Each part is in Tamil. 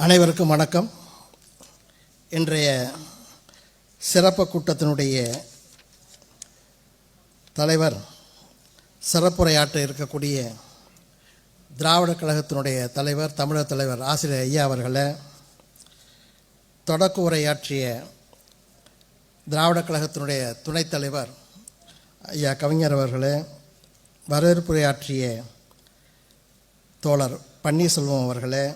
அனைவருக்கும் வணக்கம். இன்றைய சிறப்பு கூட்டத்தினுடைய தலைவர், சிறப்புரையாற்ற இருக்கக்கூடிய திராவிட கழகத்தினுடைய தலைவர், தமிழர் தலைவர் ஆசிரியர் ஐயா அவர்களே, தொடக்க உரையாற்றிய திராவிட கழகத்தினுடைய துணைத் தலைவர் ஐயா கவிஞர் அவர்களே, வரவேற்புரையாற்றிய தோழர் பன்னீர்செல்வம் அவர்களே,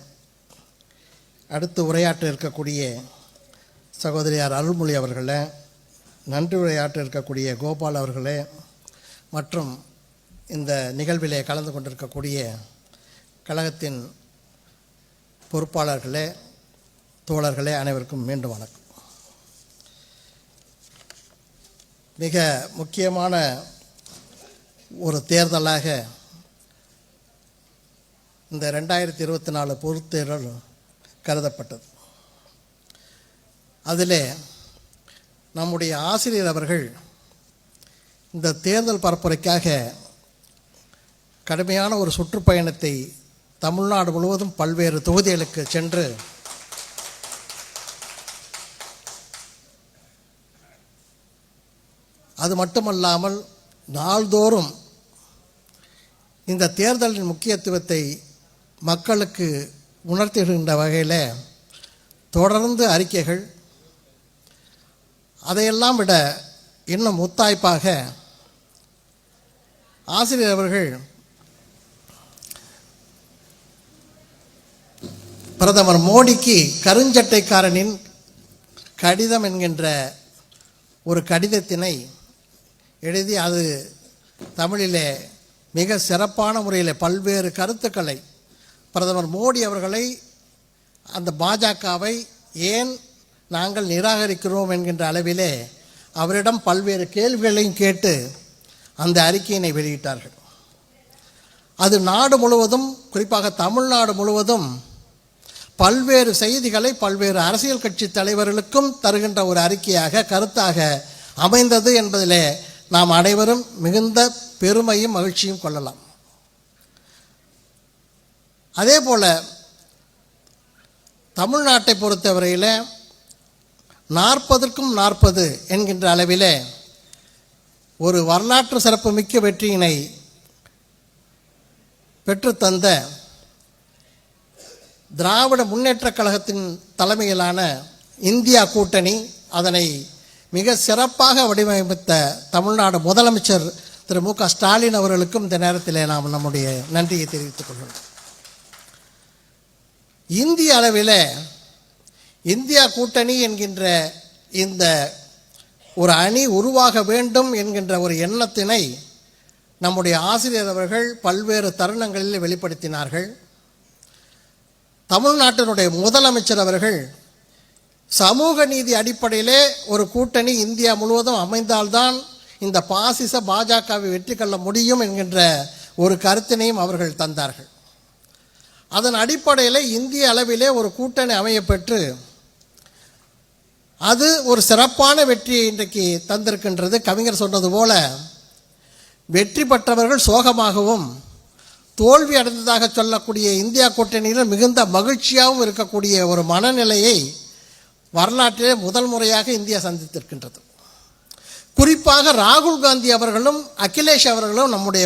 அடுத்து உரையாற்ற இருக்கக்கூடிய சகோதரியார் அருள்மொழி அவர்களே, நன்றி உரையாற்ற இருக்கக்கூடிய கோபால் அவர்களே, மற்றும் இந்த நிகழ்விலே கலந்து கொண்டிருக்கக்கூடிய கழகத்தின் பொறுப்பாளர்களே, தோழர்களே, அனைவருக்கும் மீண்டும் வணக்கம். மிக முக்கியமான ஒரு தேர்தலாக இந்த 2024 பொதுத் தேர்தல் கருதப்பட்டது. அதிலே நம்முடைய ஆசிரியர் அவர்கள் இந்த தேர்தல் பரப்புரைக்காக கடுமையான ஒரு சுற்றுப்பயணத்தை தமிழ்நாடு முழுவதும் பல்வேறு தொகுதிகளுக்கு சென்று அது மட்டுமல்லாமல் நாள்தோறும் இந்த தேர்தலின் முக்கியத்துவத்தை மக்களுக்கு உணர்த்துகின்ற வகையில் தொடர்ந்து அறிக்கைகள், அதையெல்லாம் விட இன்னும் முத்தாய்ப்பாக ஆசிரியர் அவர்கள் பிரதமர் மோடிக்கு கருஞ்சட்டைக்காரனின் கடிதம் என்கின்ற ஒரு கடிதத்தினை எழுதி அது தமிழிலே மிக சிறப்பான முறையில் பல்வேறு கருத்துக்களை பிரதமர் மோடி அவர்களை, அந்த பாஜகவை ஏன் நாங்கள் நிராகரிக்கிறோம் என்கின்ற அளவிலே அவரிடம் பல்வேறு கேள்விகளையும் கேட்டு அந்த அறிக்கையினை வெளியிட்டார்கள். அது நாடு முழுவதும், குறிப்பாக தமிழ்நாடு முழுவதும் பல்வேறு செய்திகளை பல்வேறு அரசியல் கட்சி தலைவர்களுக்கும் தருகின்ற ஒரு அறிக்கையாக, கருத்தாக அமைந்தது என்பதிலே நாம் அனைவரும் மிகுந்த பெருமையும் மகிழ்ச்சியும் கொள்ளலாம். அதே போல் தமிழ்நாட்டை பொறுத்தவரையில் 40க்கும் 40 என்கின்ற அளவிலே ஒரு வரலாற்று சிறப்புமிக்க வெற்றியினை பெற்றுத்தந்த திராவிட முன்னேற்றக் கழகத்தின் தலைமையிலான இந்தியா கூட்டணி, அதனை மிக சிறப்பாக வடிவமைத்த தமிழ்நாடு முதலமைச்சர் திரு மு.க. ஸ்டாலின் அவர்களுக்கும் இந்த நேரத்தில் நாம் நம்முடைய நன்றியை தெரிவித்துக் கொள்கிறோம். இந்திய அளவில் இந்தியா கூட்டணி என்கின்ற இந்த ஒரு அணி உருவாக வேண்டும் என்கின்ற ஒரு எண்ணத்தினை நம்முடைய ஆசிரியர் அவர்கள் பல்வேறு தருணங்களில் வெளிப்படுத்தினார்கள். தமிழ்நாட்டினுடைய முதலமைச்சர் அவர்கள் சமூக நீதி அடிப்படையிலே ஒரு கூட்டணி இந்தியா முழுவதும் அமைந்தால்தான் இந்த பாசிச பாஜகவை வெற்றி கொள்ள முடியும் என்கின்ற ஒரு கருத்தினையும் அவர்கள் தந்தார்கள். அதன் அடிப்படையில் இந்திய அளவிலே ஒரு கூட்டணி அமையப்பெற்று அது ஒரு சிறப்பான வெற்றியை இன்றைக்கு தந்திருக்கின்றது. கவிஞர் சொன்னது போல, வெற்றி பெற்றவர்கள் சோகமாகவும் தோல்வி அடைந்ததாக சொல்லக்கூடிய இந்தியா கூட்டணியில் மிகுந்த மகிழ்ச்சியாகவும் இருக்கக்கூடிய ஒரு மனநிலையை வரலாற்றிலே முதல் முறையாக இந்தியா சந்தித்திருக்கின்றது. குறிப்பாக ராகுல் காந்தி அவர்களும் அகிலேஷ் அவர்களும் நம்முடைய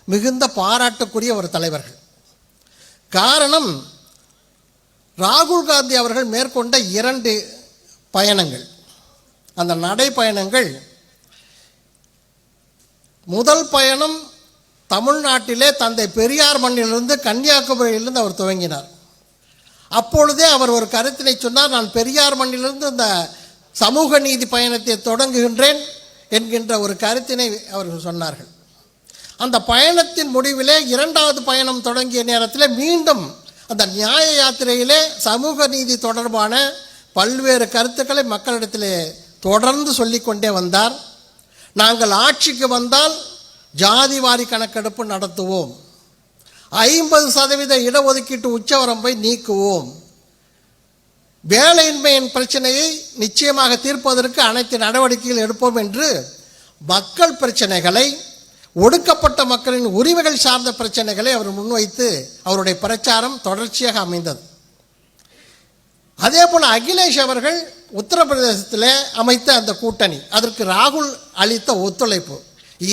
மிகுந்த பாராட்டுக்குரிய ஒரு தலைவர்கள். காரணம், ராகுல் காந்தி அவர்கள் மேற்கொண்ட 2 பயணங்கள், அந்த நடைப்பயணங்கள். முதல் பயணம் தமிழ்நாட்டிலே தந்தை பெரியார் மண்ணிலிருந்து, கன்னியாகுமரியிலிருந்து அவர் துவங்கினார். அப்பொழுதே அவர் ஒரு கருத்தினை சொன்னார், நான் பெரியார் மண்ணிலிருந்து இந்த சமூக நீதி பயணத்தை தொடங்குகின்றேன் என்கின்ற ஒரு கருத்தினை அவர்கள் சொன்னார்கள். அந்த பயணத்தின் முடிவிலே 2வது பயணம் தொடங்கிய நேரத்தில் மீண்டும் அந்த நியாய யாத்திரையிலே சமூக நீதி தொடர்பான பல்வேறு கருத்துக்களை மக்களிடத்திலே தொடர்ந்து சொல்லிக்கொண்டே வந்தார். நாங்கள் ஆட்சிக்கு வந்தால் ஜாதிவாரி கணக்கெடுப்பு நடத்துவோம், 50% இடஒதுக்கீட்டு உச்சவரம்பை நீக்குவோம், வேலையின்மையின் பிரச்சனையை நிச்சயமாக தீர்ப்பதற்கு அனைத்து நடவடிக்கைகள் எடுப்போம் என்று மக்கள் பிரச்சனைகளை, ஒடுக்கப்பட்ட மக்களின் உரிமைகள் சார்ந்த பிரச்சனைகளை அவர் முன்வைத்து அவருடைய பிரச்சாரம் தொடர்ச்சியாக அமைந்தது. அதே போல் அகிலேஷ் அவர்கள் உத்தரப்பிரதேசத்தில் அமைத்த அந்த கூட்டணி, அதற்கு ராகுல் அளித்த ஒத்துழைப்பு,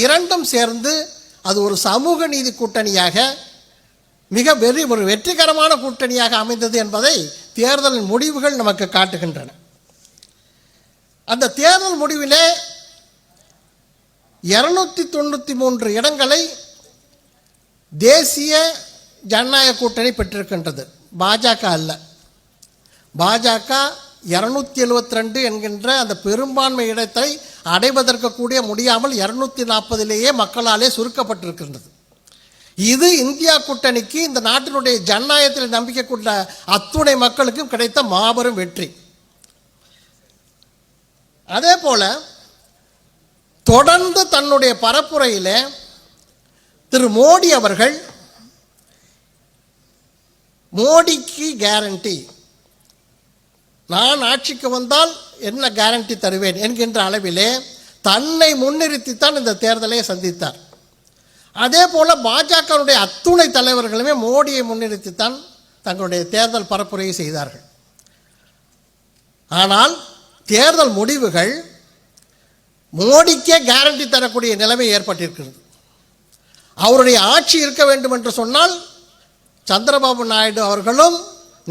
இரண்டும் சேர்ந்து அது ஒரு சமூக நீதி கூட்டணியாக ஒரு வெற்றிகரமான கூட்டணியாக அமைந்தது என்பதை தேர்தலின் முடிவுகள் நமக்கு காட்டுகின்றன. அந்த தேர்தல் முடிவிலே 293 இடங்களை தேசிய ஜனநாயக கூட்டணி பெற்றிருக்கின்றது, பாஜக அல்ல. பாஜக 272 என்கின்ற அந்த பெரும்பான்மை இடத்தை அடைவதற்கு கூட முடியாமல் 240லேயே மக்களாலே சுருக்கப்பட்டிருக்கின்றது. இது இந்தியா கூட்டணிக்கு, இந்த நாட்டினுடைய ஜனநாயகத்தில் நம்பிக்கை கொண்ட அத்துணை மக்களுக்கும் கிடைத்த மாபெரும் வெற்றி. அதே போல தொடர்ந்து தன்னுடைய பரப்புரையிலே திரு மோடி அவர்கள் மோடிக்கு கேரண்டி, நான் ஆட்சிக்கு வந்தால் என்ன கேரண்டி தருவேன் என்கின்ற அளவிலே தன்னை முன்னிறுத்தித்தான் இந்த தேர்தலை சந்தித்தார். அதே போல பாஜகவுடைய அத்துணை தலைவர்களுமே மோடியை முன்னிறுத்தித்தான் தங்களுடைய தேர்தல் பரப்புரையை செய்தார்கள். ஆனால் தேர்தல் முடிவுகள் மோடிக்கே கேரண்டி தரக்கூடிய நிலைமை ஏற்பட்டிருக்கிறது. அவருடைய ஆட்சி இருக்க வேண்டும் என்று சொன்னால் சந்திரபாபு நாயுடு அவர்களும்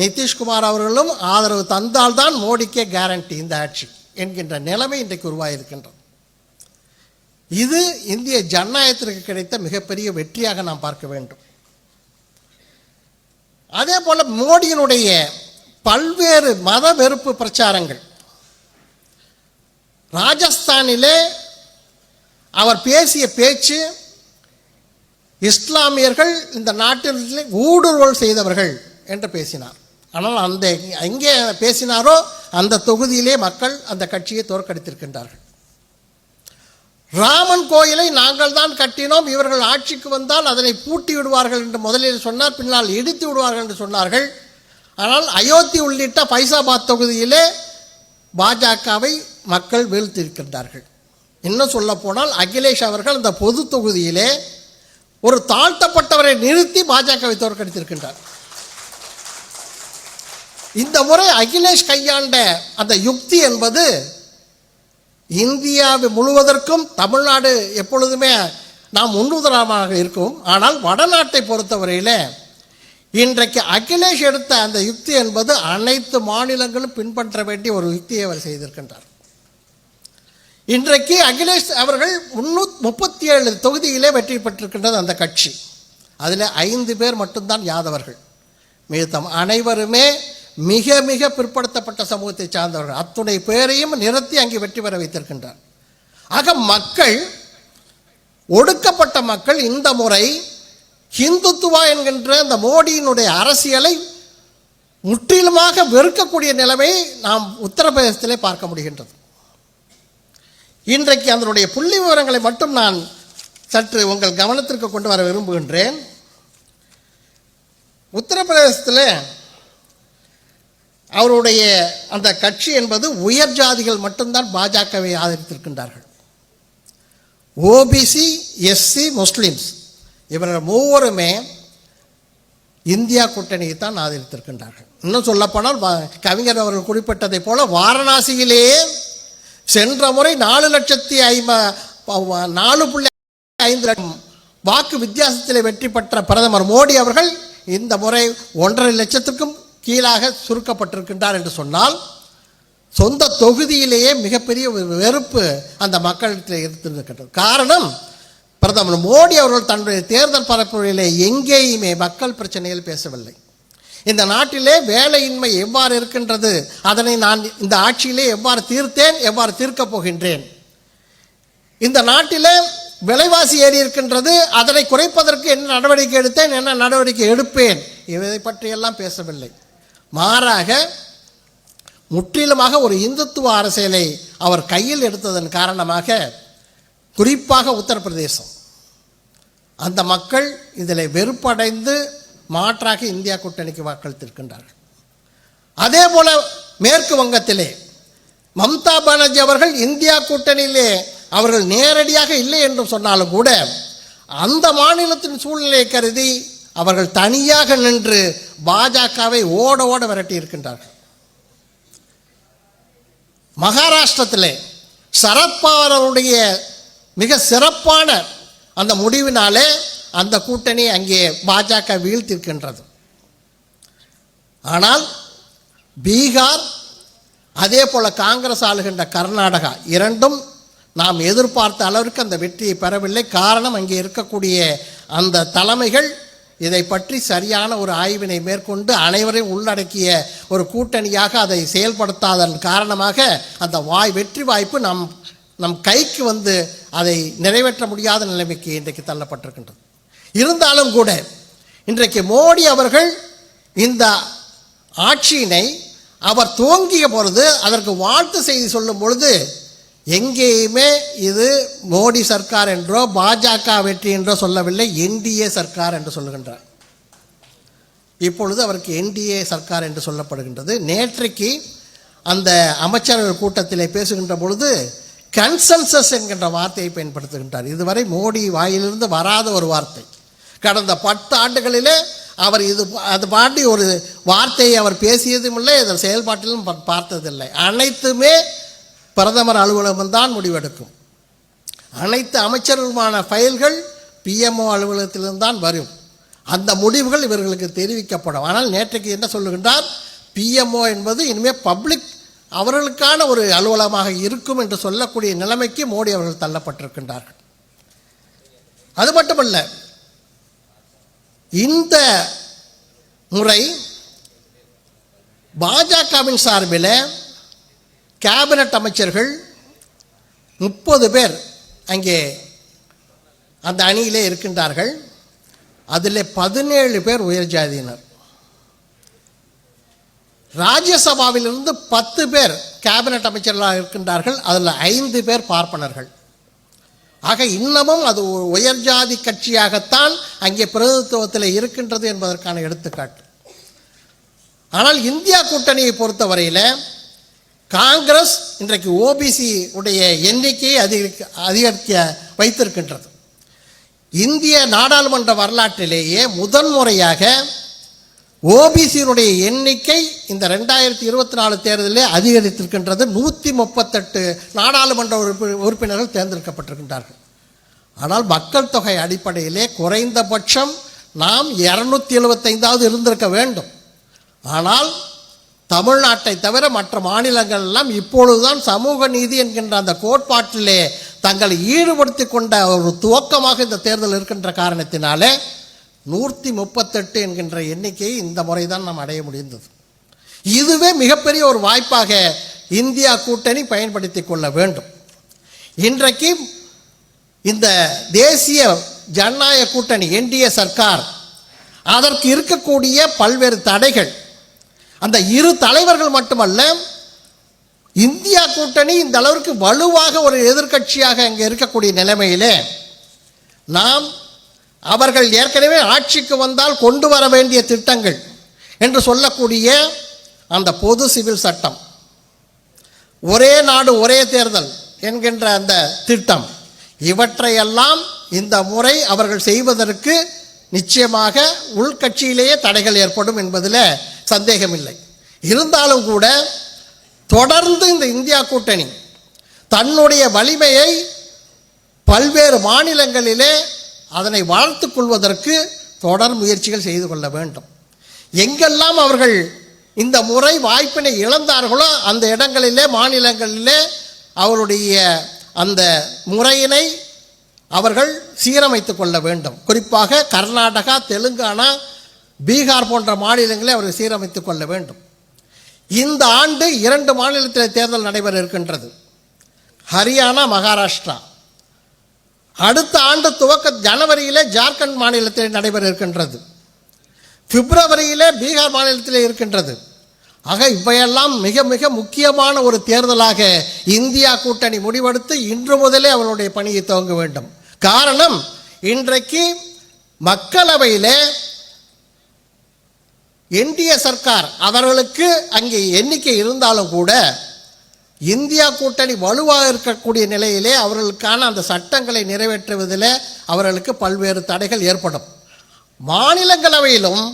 நிதிஷ்குமார் அவர்களும் ஆதரவு தந்தால்தான் மோடிக்கே கேரண்டி இந்த ஆட்சி என்கின்ற நிலைமை இன்றைக்கு உருவாகியிருக்கின்றது. இது இந்திய ஜனநாயகத்திற்கு கிடைத்த மிகப்பெரிய வெற்றியாக நாம் பார்க்க வேண்டும். அதே போல மோடியினுடைய பல்வேறு மத வெறுப்பு பிரச்சாரங்கள், ராஜஸ்தானிலே அவர் பேசிய பேச்சு, இஸ்லாமியர்கள் இந்த நாட்டில் ஊடுருவல் செய்தவர்கள் என்று பேசினார். ஆனால் அந்த எங்கே பேசினாரோ அந்த தொகுதியிலே மக்கள் அந்த கட்சியை தோற்கடித்திருக்கின்றார்கள். ராமன் கோயிலை நாங்கள் தான் கட்டினோம், இவர்கள் ஆட்சிக்கு வந்தால் அதனை பூட்டி விடுவார்கள் என்று முதலில் சொன்னார், பின்னால் இடித்து விடுவார்கள் என்று சொன்னார்கள். ஆனால் அயோத்தி உள்ளிட்ட பைசாபாத் தொகுதியிலே பாஜகவை மக்கள் வீழ்த்தியிருக்கின்றார்கள். இன்னும் சொல்ல போனால் அகிலேஷ் அவர்கள் அந்த பொது தொகுதியிலே ஒரு தாழ்த்தப்பட்டவரை நிறுத்தி பாஜகவை தோற்கடித்திருக்கின்றார். இந்த முறை அகிலேஷ் கையாண்ட அந்த யுக்தி என்பது இந்தியாவை முழுவதற்கும், தமிழ்நாடு எப்பொழுதுமே நாம் முன்னுதாரணமாக இருக்கும், ஆனால் வடநாட்டை பொறுத்தவரையில் இன்றைக்கு அகிலேஷ் எடுத்த அந்த யுக்தி என்பது அனைத்து மாநிலங்களும் பின்பற்ற வேண்டிய ஒரு யுக்தியை அவர் செய்திருக்கின்றார். இன்றைக்கு அகிலேஷ் அவர்கள் 337 தொகுதியிலே வெற்றி பெற்றிருக்கின்றது அந்த கட்சி. அதில் 5 பேர் மட்டும்தான் யாதவர்கள், மீதம் அனைவருமே மிக மிக பிற்படுத்தப்பட்ட சமூகத்தை சார்ந்தவர்கள். அத்துணை பேரையும் நிறுத்தி அங்கே வெற்றி பெற வைத்திருக்கின்றார். ஆக மக்கள், ஒடுக்கப்பட்ட மக்கள் இந்த முறை ஹிந்துத்துவா என்கின்ற அந்த மோடியினுடைய அரசியலை முற்றிலுமாக வெறுக்கக்கூடிய நிலைமையை நாம் உத்தரப்பிரதேசத்திலே பார்க்க முடிகின்றது. இன்றைக்கு அதனுடைய புள்ளி விவரங்களை மட்டும் நான் சற்று உங்கள் கவனத்திற்கு கொண்டு வர விரும்புகின்றேன். உத்தரப்பிரதேசத்தில் அவருடைய அந்த கட்சி என்பது உயர் ஜாதிகள் மட்டும்தான் பாஜகவை ஆதரித்திருக்கின்றார்கள். ஓபிசி, எஸ்சி, முஸ்லிம்ஸ் இவர்கள் மூவருமே இந்தியா கூட்டணியை தான் ஆதரித்திருக்கின்றார்கள். இன்னும் சொல்லப்போனால் கவிஞர் அவர்கள் குறிப்பிட்டதை போல வாரணாசியிலேயே சென்ற முறை 4.5 லட்சம் வாக்கு வித்தியாசத்தில் வெற்றி பெற்ற பிரதமர் மோடி அவர்கள் இந்த முறை 1.5 லட்சத்துக்கும் கீழாக சுருக்கப்பட்டிருக்கின்றார் என்று சொன்னால், சொந்த தொகுதியிலேயே மிகப்பெரிய வெறுப்பு அந்த மக்களிடத்தில் இருந்திருக்கின்றது. காரணம், பிரதமர் மோடி அவர்கள் தன்னுடைய தேர்தல் பரப்புரையிலே எங்கேயுமே மக்கள் பிரச்சனையில் பேசவில்லை. இந்த நாட்டிலே வேலையின்மை எவ்வாறு இருக்கின்றது, அதனை நான் இந்த ஆட்சியிலே எவ்வாறு தீர்த்தேன், எவ்வாறு தீர்க்கப் போகின்றேன், இந்த நாட்டிலே விலைவாசி ஏறி இருக்கின்றது, அதனை குறைப்பதற்கு என்ன நடவடிக்கை எடுத்தேன், என்ன நடவடிக்கை எடுப்பேன், இதை பற்றியெல்லாம் பேசவில்லை. மாறாக முற்றிலுமாக ஒரு இந்துத்துவ அரசியலை அவர் கையில் எடுத்ததன் காரணமாக, குறிப்பாக உத்தரப்பிரதேசம் அந்த மக்கள் இதில் வெறுப்படைந்து மாற்றாக இந்தியா கூட்டணிக்கு வாக்களித்திருக்கின்றார்கள். அதே போல மேற்கு வங்கத்திலே மம்தா பானர்ஜி அவர்கள் இந்தியா கூட்டணியிலே அவர்கள் நேரடியாக இல்லை என்று சொன்னாலும் கூட அந்த மாநிலத்தின் சூழ்நிலையை கருதி அவர்கள் தனியாக நின்று பாஜகவை ஓட ஓட விரட்டி இருக்கின்றார்கள். மகாராஷ்டிரத்திலே சரத்பவார் அவருடைய மிக சிறப்பான அந்த முடிவினாலே அந்த கூட்டணி அங்கே பாஜக வீழ்த்திருக்கின்றது. ஆனால் பீகார் அதே போல காங்கிரஸ் ஆளுகின்ற கர்நாடகா இரண்டும் நாம் எதிர்பார்த்த அளவிற்கு அந்த வெற்றியை பெறவில்லை. காரணம், அங்கே இருக்கக்கூடிய அந்த தலைமைகள் இதை பற்றி சரியான ஒரு ஆய்வினை மேற்கொண்டு அனைவரையும் உள்ளடக்கிய ஒரு கூட்டணியாக அதை செயல்படுத்தாதன் காரணமாக அந்த வெற்றி வாய்ப்பு நம் கைக்கு வந்து அதை நிறைவேற்ற முடியாத நிலைமைக்கு இன்றைக்கு தள்ளப்பட்டிருக்கின்றது. இருந்தாலும் கூட இன்றைக்கு மோடி அவர்கள் இந்த ஆட்சியினை அவர் துவங்கிய பொழுது அதற்கு வாழ்த்து செய்தி சொல்லும் பொழுது எங்கேயுமே இது மோடி சர்க்கார் என்றோ பாஜக வெற்றி என்றோ சொல்லவில்லை, என்டிஏ சர்க்கார் என்று சொல்லுகின்றார். இப்பொழுது அவருக்கு என்டிஏ சர்க்கார் என்று சொல்லப்படுகின்றது. நேற்றைக்கு அந்த அமைச்சர்கள் கூட்டத்திலே பேசுகின்ற பொழுது கன்சென்சஸ் என்கின்ற வார்த்தையை பயன்படுத்துகின்றார். இதுவரை மோடி வாயிலிருந்து வராத ஒரு வார்த்தை. கடந்த 10 ஆண்டுகளிலே அவர் அது பாண்டி ஒரு வார்த்தையை அவர் பேசியதும் இல்லை, இதன் செயல்பாட்டிலும் பார்த்ததில்லை. அனைத்துமே பிரதமர் அலுவலகம்தான் முடிவெடுக்கும். அனைத்து அமைச்சர்களுமான ஃபைல்கள் பிஎம்ஓ அலுவலகத்திலிருந்தான் வரும். அந்த முடிவுகள் இவர்களுக்கு தெரிவிக்கப்படும். ஆனால் நேற்றைக்கு என்ன சொல்லுகின்றார், பிஎம்ஓ என்பது இனிமேல் பப்ளிக் அவர்களுக்கான ஒரு அலுவலகமாக இருக்கும் என்று சொல்லக்கூடிய நிலைமைக்கு மோடி அவர்கள் தள்ளப்பட்டிருக்கின்றார்கள். அது மட்டுமல்ல, இந்த முறை பாஜகவின் சார்பில் கேபினட் அமைச்சர்கள் 30 பேர் அங்கே அந்த அணியிலே இருக்கின்றார்கள். அதில் 17 பேர் உயர் ஜாதியினர். ராஜ்யசபாவிலிருந்து 10 பேர் கேபினட் அமைச்சர்களாக இருக்கின்றார்கள். அதில் 5 பேர் பார்ப்பனர்கள். ஆக இன்னமும் அது உயர் ஜாதி கட்சியாகத்தான் அங்கே பிரதிநிதித்துவத்தில் இருக்கின்றது என்பதற்கான எடுத்துக்காட்டு. ஆனால் இந்தியா கூட்டணியை பொறுத்தவரையில் காங்கிரஸ் இன்றைக்கு ஓபிசி உடைய எண்ணிக்கையை அதிகரிக்க வைத்திருக்கின்றது. இந்திய நாடாளுமன்ற வரலாற்றிலேயே முதன்முறையாக ஓபிசியினுடைய எண்ணிக்கை இந்த 2024 தேர்தலில் அதிகரித்திருக்கின்றது. 138 நாடாளுமன்ற உறுப்பினர்கள் தேர்ந்தெடுக்கப்பட்டிருக்கின்றார்கள். ஆனால் மக்கள் தொகை அடிப்படையிலே குறைந்தபட்சம் நாம் 275 இருந்திருக்க வேண்டும். ஆனால் தமிழ்நாட்டை தவிர மற்ற மாநிலங்கள் எல்லாம் இப்பொழுதுதான் சமூக நீதி என்கின்ற அந்த கோட்பாட்டிலே தங்களை ஈடுபடுத்தி கொண்ட ஒரு துவக்கமாக இந்த தேர்தல் இருக்கின்ற காரணத்தினாலே 138 என்கின்ற எண்ணிக்கையை இந்த முறை தான் நாம் அடைய முடிந்தது. இதுவே மிகப்பெரிய ஒரு வாய்ப்பாக இந்தியா கூட்டணி பயன்படுத்தி கொள்ள வேண்டும். இன்றைக்கு இந்த தேசிய ஜனநாயக கூட்டணி என்டிஏ சர்க்கார் அதற்கு இருக்கக்கூடிய பல்வேறு தடைகள், அந்த இரு தலைவர்கள் மட்டுமல்ல, இந்தியா கூட்டணி இந்த அளவிற்கு வலுவாக ஒரு எதிர்க்கட்சியாக அங்கே இருக்கக்கூடிய நிலைமையிலே நாம் அவர்கள் ஏற்கனவே ஆட்சிக்கு வந்தால் கொண்டு வர வேண்டிய திட்டங்கள் என்று சொல்லக்கூடிய அந்த பொது சிவில் சட்டம், ஒரே நாடு ஒரே தேர்தல் என்கின்ற அந்த திட்டம், இவற்றையெல்லாம் இந்த முறை அவர்கள் செய்வதற்கு நிச்சயமாக உள்கட்சியிலேயே தடைகள் ஏற்படும் என்பதில் சந்தேகமில்லை. இருந்தாலும் கூட தொடர்ந்து இந்த இந்தியா கூட்டணி தன்னுடைய வலிமையை பல்வேறு மாநிலங்களிலே அதனை வளர்த்து கொள்வதற்கு தொடர் முயற்சிகள் செய்து கொள்ள வேண்டும். எங்கெல்லாம் அவர்கள் இந்த முறை வாய்ப்பினை இழந்தார்களோ அந்த இடங்களிலே மாநிலங்களிலே அவருடைய அந்த முறையினை அவர்கள் சீரமைத்து கொள்ள வேண்டும். குறிப்பாக கர்நாடகா, தெலுங்கானா, பீகார் போன்ற மாநிலங்களை அவர்கள் சீரமைத்து கொள்ள வேண்டும். இந்த ஆண்டு 2 மாநிலத்தில் தேர்தல் நடைபெற இருக்கின்றது, ஹரியானா, மகாராஷ்டிரா. அடுத்த ஆண்டு துவக்க ஜனவரியிலே ஜார்க்கண்ட் மாநிலத்தில் நடைபெற இருக்கின்றது, பிப்ரவரியிலே பீகார் மாநிலத்திலே இருக்கின்றது. ஆக இவையெல்லாம் மிக மிக முக்கியமான ஒரு தேர்தலாக இந்தியா கூட்டணி முடிவெடுத்து இன்று முதலே அவர்களுடைய பணியை துவங்க வேண்டும். காரணம், இன்றைக்கு மக்களவையிலே என்டிஏ சர்க்கார் அவர்களுக்கு அங்கே எண்ணிக்கை இருந்தாலும் கூட இந்தியா கூட்டணி வலுவாக இருக்கக்கூடிய நிலையிலே அவர்களுக்கான அந்த சட்டங்களை நிறைவேற்றுவதில் அவர்களுக்கு பல்வேறு தடைகள் ஏற்படும். மாநிலங்களவையிலும்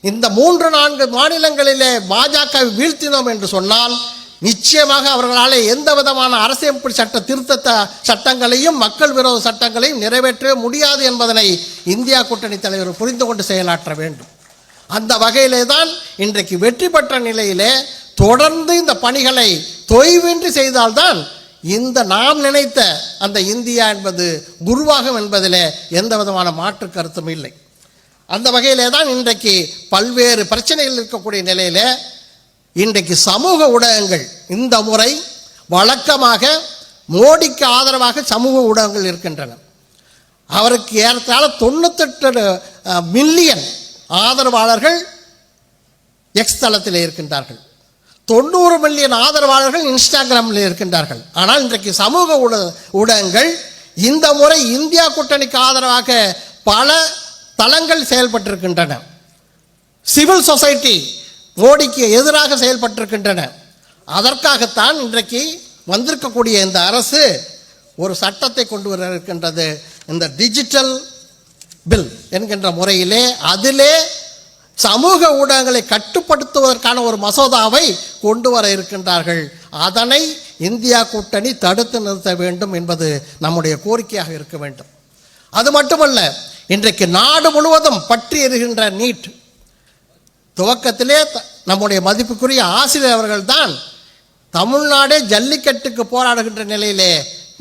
இந்த 3-4 மாநிலங்களிலே பாஜக வீழ்த்தினோம் என்று சொன்னால் நிச்சயமாக அவர்களால் எந்த விதமான அரசியலமைப்பு சட்ட திருத்த சட்டங்களையும் மக்கள் விரோத சட்டங்களையும் நிறைவேற்றவே முடியாது என்பதனை இந்தியா கூட்டணி தலைவர் புரிந்து கொண்டு செயலாற்ற வேண்டும். அந்த வகையிலே தான் இன்றைக்கு வெற்றி பெற்ற நிலையிலே தொடர்ந்து இந்த பணிகளை தொய்வின்றி செய்தால்தான் இந்த நாம் நினைத்த அந்த இந்தியா என்பது உருவாகும் என்பதிலே எந்த விதமான மாற்று கருத்தும் இல்லை. அந்த வகையிலே தான் இன்றைக்கு பல்வேறு பிரச்சனைகள் இருக்கக்கூடிய நிலையிலே இன்றைக்கு சமூக ஊடகங்கள் இந்த முறை வழக்கமாக மோடிக்கு ஆதரவாக சமூக ஊடகங்கள் இருக்கின்றன. அவருக்கு ஏறத்தாழ 98 மில்லியன் ஆதரவாளர்கள் எக்ஸ் தளத்தில் இருக்கின்றார்கள். 90 மில்லியன் ஆதரவாளர்கள் இன்ஸ்டாகிராமில் இருக்கின்றார்கள். ஆனால் இன்றைக்கு சமூக ஊடகங்கள் இந்த முறை இந்தியா கூட்டணிக்கு ஆதரவாக பல தளங்கள் செயல்பட்டிருக்கின்றன. சிவில் சொசைட்டி மோடிக்கு எதிராக செயல்பட்டிருக்கின்றன. அதற்காகத்தான் இன்றைக்கு வந்திருக்கக்கூடிய இந்த அரசு ஒரு சட்டத்தை கொண்டு வர இருக்கின்றது. இந்த டிஜிட்டல் பில் என்கின்ற முறையிலே அதிலே சமூக ஊடகங்களை கட்டுப்படுத்துவதற்கான ஒரு மசோதாவை கொண்டு வர இருக்கின்றார்கள். அதனை இந்தியா கூட்டணி தடுத்து நிறுத்த வேண்டும் என்பது நம்முடைய கோரிக்கையாக இருக்க வேண்டும். அது மட்டுமல்ல, இன்றைக்கு நாடு முழுவதும் பற்றி எரிகின்ற நீட் துவக்கத்திலே நம்முடைய மதிப்புக்குரிய ஆசிரியர் அவர்கள் தான் தமிழ்நாடே ஜல்லிக்கட்டுக்கு போராடுகின்ற நிலையிலே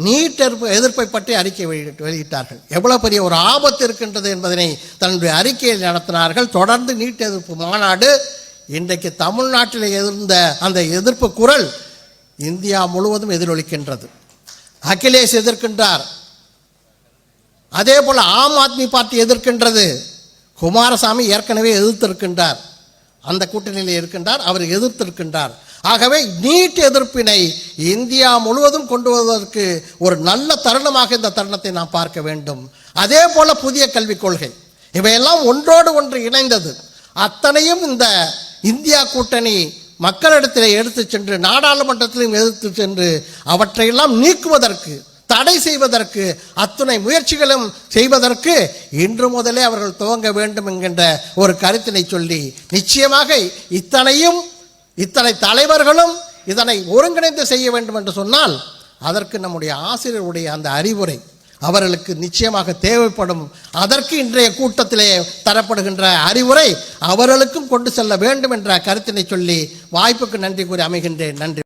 நீட் எதிர்ப்பை பற்றி அறிக்கை வெளியிட்டார்கள். எவ்வளவு பெரிய ஒரு ஆபத்து இருக்கின்றது என்பதனை தன்னுடைய அறிக்கையில் நடத்தினார்கள். தொடர்ந்து நீட் எதிர்ப்பு மாநாடு இன்றைக்கு தமிழ்நாட்டில் இருந்த அந்த எதிர்ப்பு குரல் இந்தியா முழுவதும் எதிரொலிக்கின்றது. அகிலேஷ் எதிர்க்கின்றார், அதே போல் ஆம் ஆத்மி பார்ட்டி எதிர்க்கின்றது. குமாரசாமி ஏற்கனவே எதிர்த்திருக்கின்றார், அந்த கூட்டணியில் இருக்கின்றார், அவர் எதிர்த்திருக்கின்றார். ஆகவே நீட் எதிர்ப்பினை இந்தியா முழுவதும் கொண்டு வருவதற்கு ஒரு நல்ல தருணமாக இந்த தருணத்தை நாம் பார்க்க வேண்டும். அதே போல புதிய கல்விக் கொள்கை, இவையெல்லாம் ஒன்றோடு ஒன்று இணைந்தது. அத்தனையும் இந்த இந்தியா கூட்டணி மக்களிடத்திலே எடுத்து சென்று நாடாளுமன்றத்திலும் எடுத்து சென்று அவற்றையெல்லாம் நீக்குவதற்கு, தடை செய்வதற்கு அத்துணை முயற்சிகளும் செய்வதற்கு இன்று முதலே அவர்கள் துவங்க வேண்டும் என்கின்ற ஒரு கருத்தினை சொல்லி, நிச்சயமாக இத்தனை தலைவர்களும் இதனை ஒருங்கிணைந்து செய்ய வேண்டும் என்று சொன்னால் அதற்கு நம்முடைய ஆசிரியருடைய அந்த அறிவுரை அவர்களுக்கு நிச்சயமாக தேவைப்படும். அதற்கு இன்றைய கூட்டத்திலே தரப்படுகின்ற அறிவுரை அவர்களுக்கும் கொண்டு செல்ல வேண்டும் என்ற கருத்தினை சொல்லி வாய்ப்புக்கு நன்றி கூறி அமைகின்றேன். நன்றி.